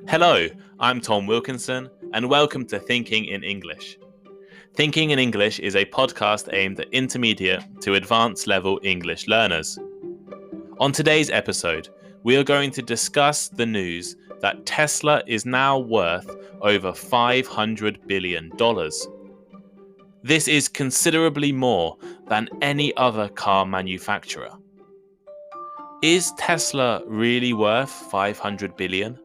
Hello, I'm Tom Wilkinson, and welcome to Thinking in English. Thinking in English is a podcast aimed at intermediate to advanced level English learners. On today's episode, we are going to discuss the news that Tesla is now worth over $500 billion. This is considerably more than any other car manufacturer. Is Tesla really worth $500 billion?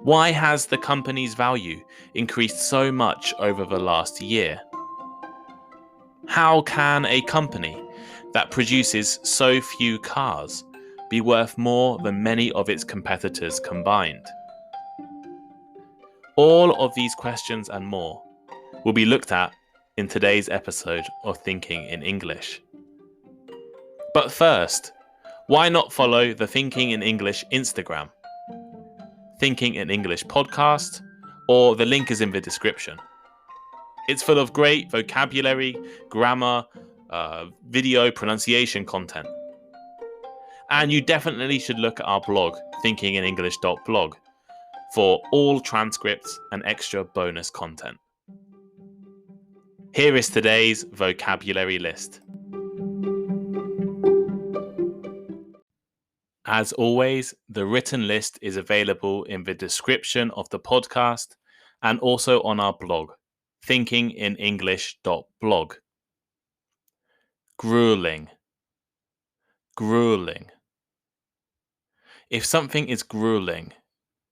Why has the company's value increased so much over the last year? How can a company that produces so few cars be worth more than many of its competitors combined? All of these questions and more will be looked at in today's episode of Thinking in English. But first, why not follow the Thinking in English Instagram? Thinking in English podcast, or the link is in the description. It's full of great vocabulary, grammar, video pronunciation content. And you definitely should look at our blog, thinkinginenglish.blog, for all transcripts and extra bonus content. Here is today's vocabulary list. As always, the written list is available in the description of the podcast and also on our blog, thinkinginenglish.blog. Gruelling. Gruelling. If something is gruelling,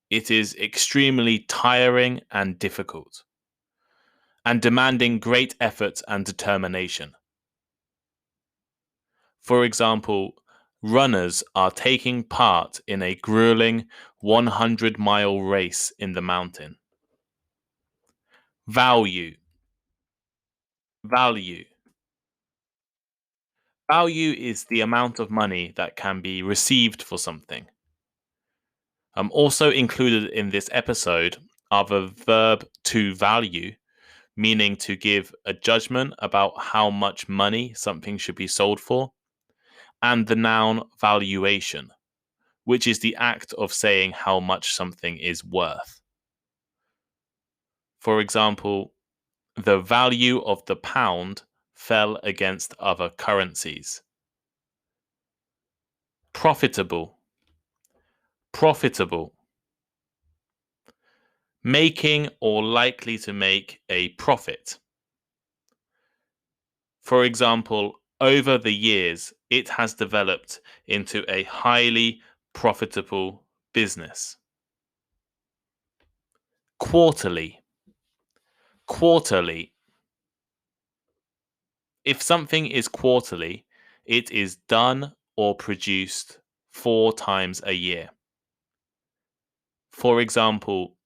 it is extremely tiring and difficult, and demanding great effort and determination. For example, runners are taking part in a grueling 100-mile race in the mountain. Value. Value. Value is the amount of money that can be received for something. Also included in this episode are the verb to value, meaning to give a judgment about how much money something should be sold for, and the noun valuation, which is the act of saying how much something is worth. For example, the value of the pound fell against other currencies. Profitable. Profitable. Making or likely to make a profit. For example, over the years, it has developed into a highly profitable business. Quarterly. Quarterly. If something is quarterly, it is done or produced 4 times a year. For example,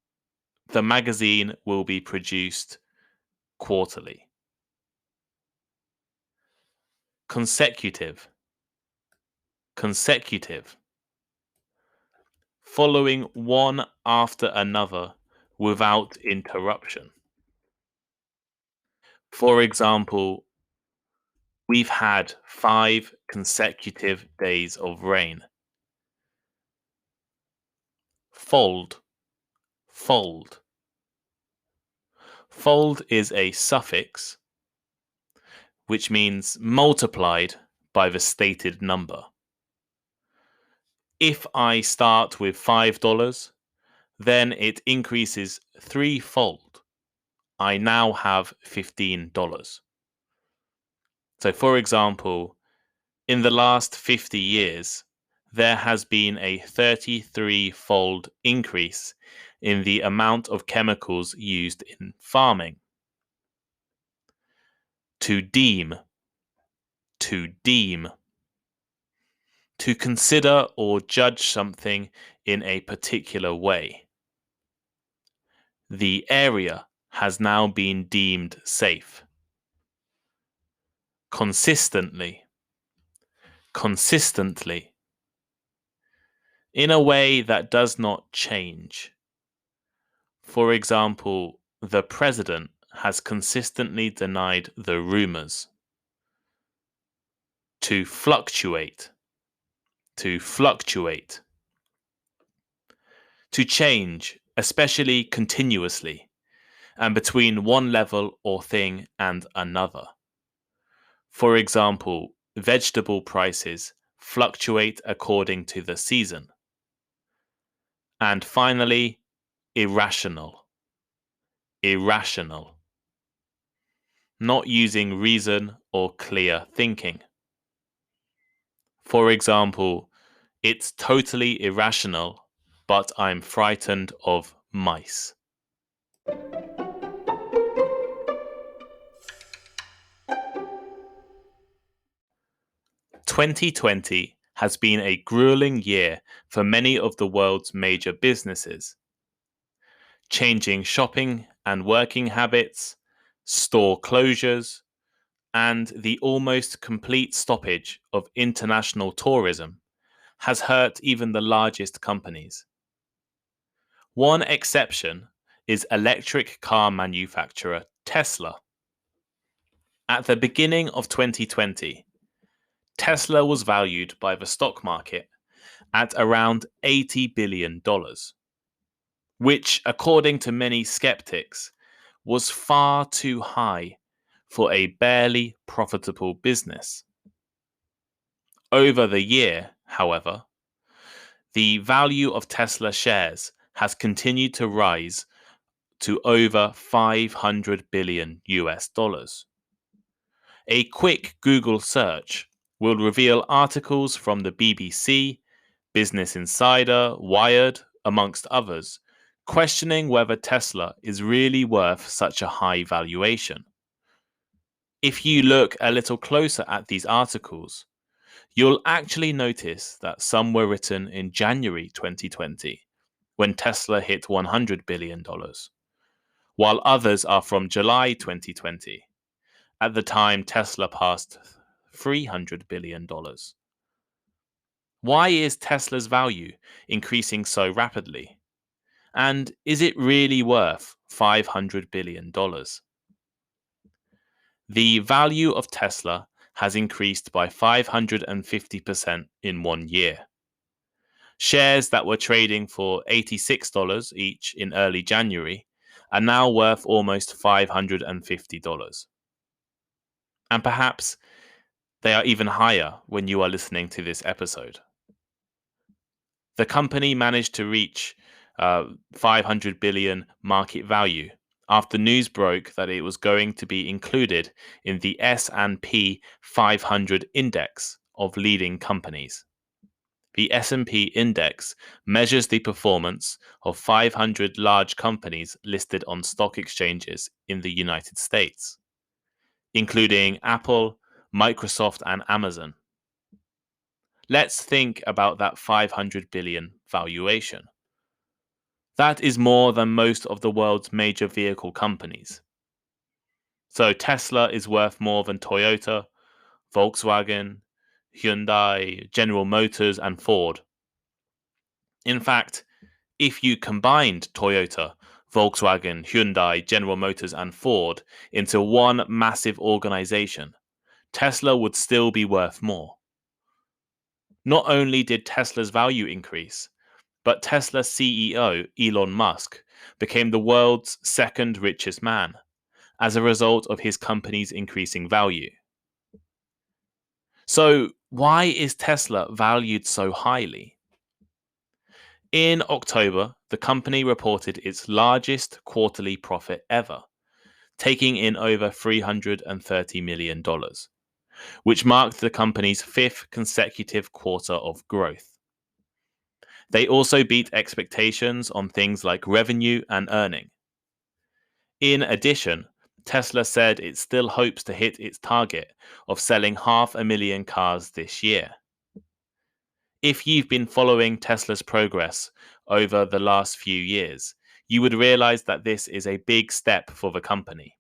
the magazine will be produced quarterly. Consecutive. Consecutive. Following one after another without interruption. For example, we've had 5 consecutive days of rain. Fold. Fold. Fold is a suffix which means multiplied by the stated number. If I start with $5, then it increases threefold. I now have $15. So, for example, in the last 50 years, there has been a 33-fold increase in the amount of chemicals used in farming. To deem. To deem. To consider or judge something in a particular way. The area has now been deemed safe. Consistently. Consistently. In a way that does not change. For example, the president has consistently denied the rumors. To fluctuate. To fluctuate. To change, especially continuously, and between one level or thing and another. For example, vegetable prices fluctuate according to the season. And finally, irrational. Irrational. Not using reason or clear thinking. For example, it's totally irrational, but I'm frightened of mice. "2020 has been a grueling year for many of the world's major businesses. Changing shopping and working habits, store closures, and the almost complete stoppage of international tourism has hurt even the largest companies. One exception is electric car manufacturer Tesla. At the beginning of 2020, Tesla was valued by the stock market at around $80 billion, which, according to many skeptics, was far too high for a barely profitable business. Over the year, however, the value of Tesla shares has continued to rise to over $500 billion US. A quick Google search will reveal articles from the BBC, Business Insider, Wired, amongst others, questioning whether Tesla is really worth such a high valuation. If you look a little closer at these articles, you'll actually notice that some were written in January 2020, when Tesla hit $100 billion, while others are from July 2020, at the time Tesla passed $300 billion. Why is Tesla's value increasing so rapidly? And is it really worth $500 billion? The value of Tesla has increased by 550% in 1 year. Shares that were trading for $86 each in early January are now worth almost $550. And perhaps they are even higher when you are listening to this episode. The company managed to reach 500 billion market value after news broke that it was going to be included in the S&P 500 index of leading companies. The S&P index measures the performance of 500 large companies listed on stock exchanges in the United States, including Apple, Microsoft, and Amazon. Let's think about that 500 billion valuation. That is more than most of the world's major vehicle companies. So Tesla is worth more than Toyota, Volkswagen, Hyundai, General Motors, and Ford. In fact, if you combined Toyota, Volkswagen, Hyundai, General Motors, and Ford into one massive organization, Tesla would still be worth more. Not only did Tesla's value increase, but Tesla CEO Elon Musk became the world's second richest man as a result of his company's increasing value. So, why is Tesla valued so highly? In October, the company reported its largest quarterly profit ever, taking in over $330 million, which marked the company's fifth consecutive quarter of growth. They also beat expectations on things like revenue and earning. In addition, Tesla said it still hopes to hit its target of selling 500,000 cars this year. If you've been following Tesla's progress over the last few years, you would realize that this is a big step for the company.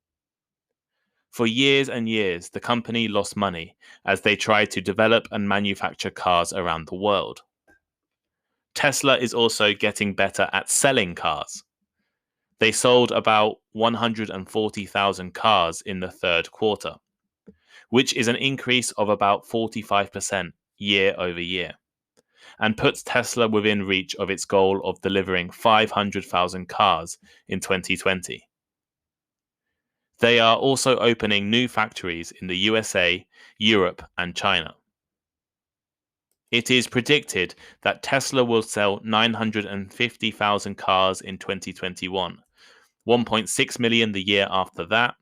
For years and years, the company lost money as they tried to develop and manufacture cars around the world. Tesla is also getting better at selling cars. They sold about 140,000 cars in the third quarter, which is an increase of about 45% year over year. and puts Tesla within reach of its goal of delivering 500,000 cars in 2020. They are also opening new factories in the USA, Europe, and China. It is predicted that Tesla will sell 950,000 cars in 2021, 1.6 million the year after that,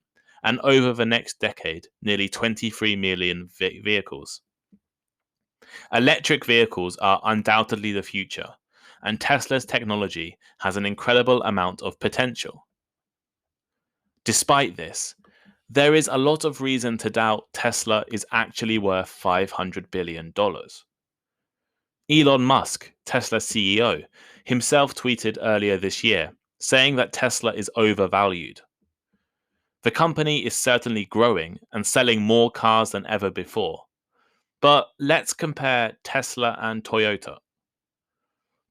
and over the next decade, nearly 23 million vehicles. Electric vehicles are undoubtedly the future, and Tesla's technology has an incredible amount of potential. Despite this, there is a lot of reason to doubt Tesla is actually worth $500 billion. Elon Musk, Tesla's CEO, himself tweeted earlier this year, saying that Tesla is overvalued. The company is certainly growing and selling more cars than ever before. But let's compare Tesla and Toyota.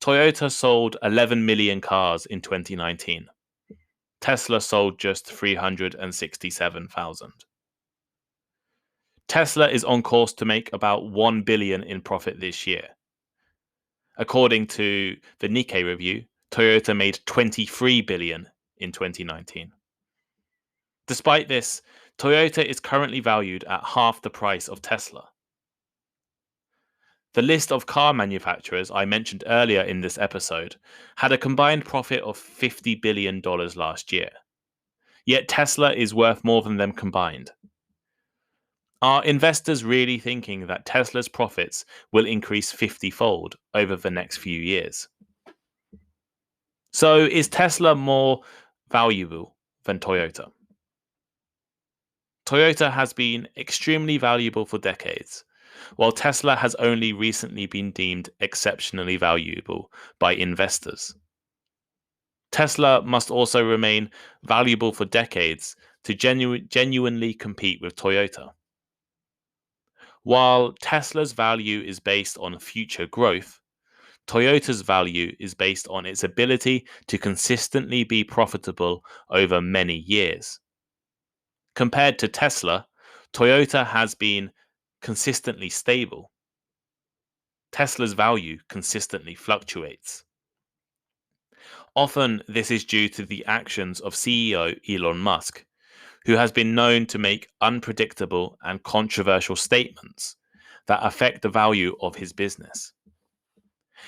Toyota sold 11 million cars in 2019. Tesla sold just 367,000. Tesla is on course to make about $1 billion in profit this year. According to the Nikkei review, Toyota made $23 billion in 2019. Despite this, Toyota is currently valued at half the price of Tesla. The list of car manufacturers I mentioned earlier in this episode had a combined profit of $50 billion last year. Yet Tesla is worth more than them combined. Are investors really thinking that Tesla's profits will increase 50-fold over the next few years? So is Tesla more valuable than Toyota? Toyota has been extremely valuable for decades, while Tesla has only recently been deemed exceptionally valuable by investors. Tesla must also remain valuable for decades to genuinely compete with Toyota. While Tesla's value is based on future growth, Toyota's value is based on its ability to consistently be profitable over many years. Compared to Tesla, Toyota has been consistently stable. Tesla's value consistently fluctuates. Often, this is due to the actions of CEO Elon Musk, who has been known to make unpredictable and controversial statements that affect the value of his business.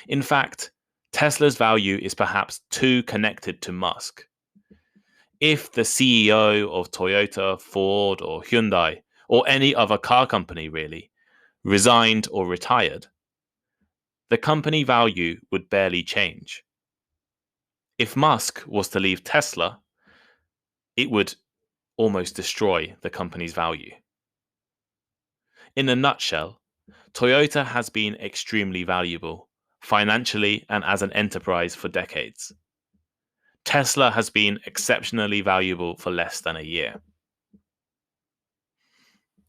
In fact, Tesla's value is perhaps too connected to Musk. If the CEO of Toyota, Ford, or Hyundai, or any other car company really, resigned or retired, the company value would barely change. If Musk was to leave Tesla, it would almost destroy the company's value. In a nutshell, Toyota has been extremely valuable, financially and as an enterprise for decades. Tesla has been exceptionally valuable for less than a year.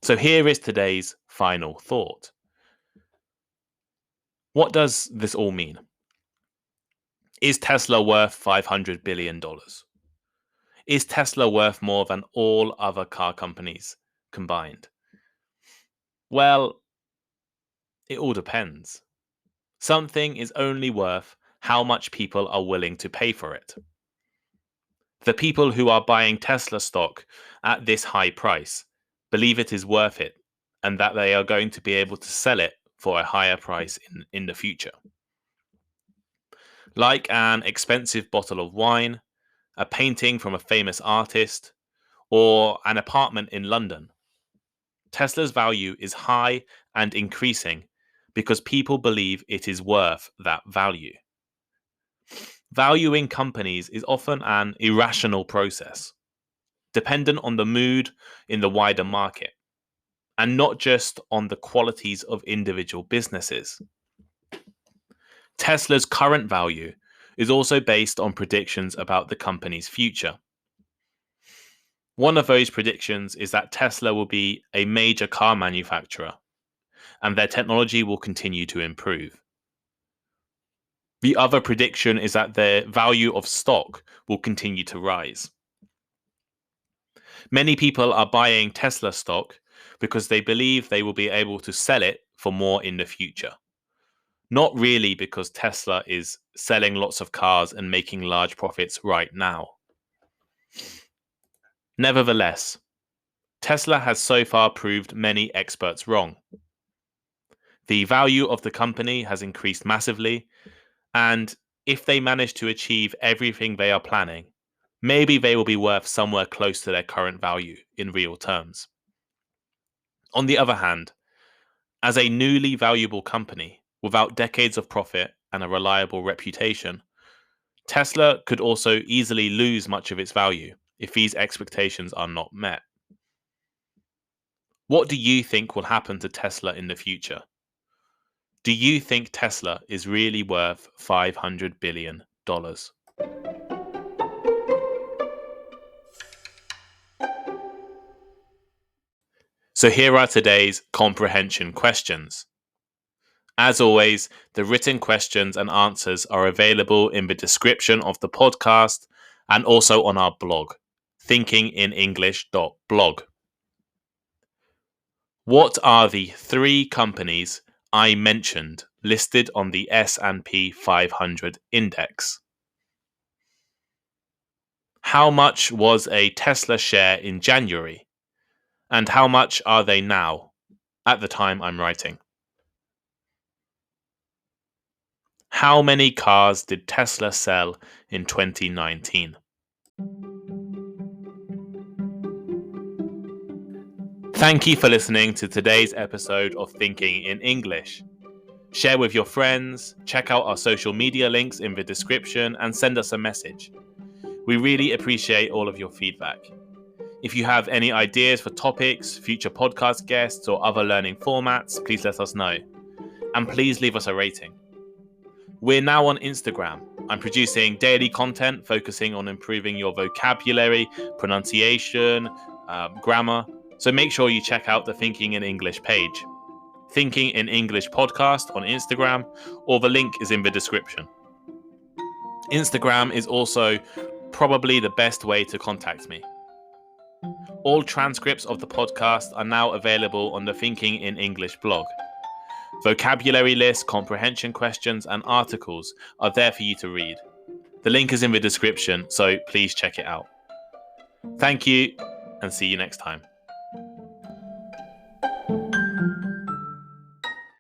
So here is today's final thought. What does this all mean? Is Tesla worth $500 billion? Is Tesla worth more than all other car companies combined? Well, it all depends. Something is only worth how much people are willing to pay for it. The people who are buying Tesla stock at this high price believe it is worth it and that they are going to be able to sell it for a higher price in the future. Like an expensive bottle of wine, a painting from a famous artist, or an apartment in London. Tesla's value is high and increasing because people believe it is worth that value. Valuing companies is often an irrational process, dependent on the mood in the wider market, and not just on the qualities of individual businesses. Tesla's current value is also based on predictions about the company's future. One of those predictions is that Tesla will be a major car manufacturer, and their technology will continue to improve. The other prediction is that the value of stock will continue to rise. Many people are buying Tesla stock because they believe they will be able to sell it for more in the future. Not really, because Tesla is selling lots of cars and making large profits right now. Nevertheless, Tesla has so far proved many experts wrong. The value of the company has increased massively, and if they manage to achieve everything they are planning, maybe they will be worth somewhere close to their current value in real terms. On the other hand, as a newly valuable company without decades of profit and a reliable reputation, Tesla could also easily lose much of its value if these expectations are not met. What do you think will happen to Tesla in the future? Do you think Tesla is really worth $500 billion? So here are today's comprehension questions. As always, the written questions and answers are available in the description of the podcast and also on our blog, thinkinginenglish.blog. What are the 3 companies I mentioned listed on the S&P 500 index? How much was a Tesla share in January? And how much are they now at the time I'm writing? How many cars did Tesla sell in 2019? Thank you for listening to today's episode of Thinking in English. Share with your friends, check out our social media links in the description, and send us a message. We really appreciate all of your feedback. If you have any ideas for topics, future podcast guests, or other learning formats, please let us know. And please leave us a rating. We're now on Instagram. I'm producing daily content focusing on improving your vocabulary, pronunciation, grammar. So make sure you check out the Thinking in English page. Thinking in English podcast on Instagram, or the link is in the description. Instagram is also probably the best way to contact me. All transcripts of the podcast are now available on the Thinking in English blog. Vocabulary lists, comprehension questions, and articles are there for you to read. The link is in the description, so please check it out. Thank you, and see you next time.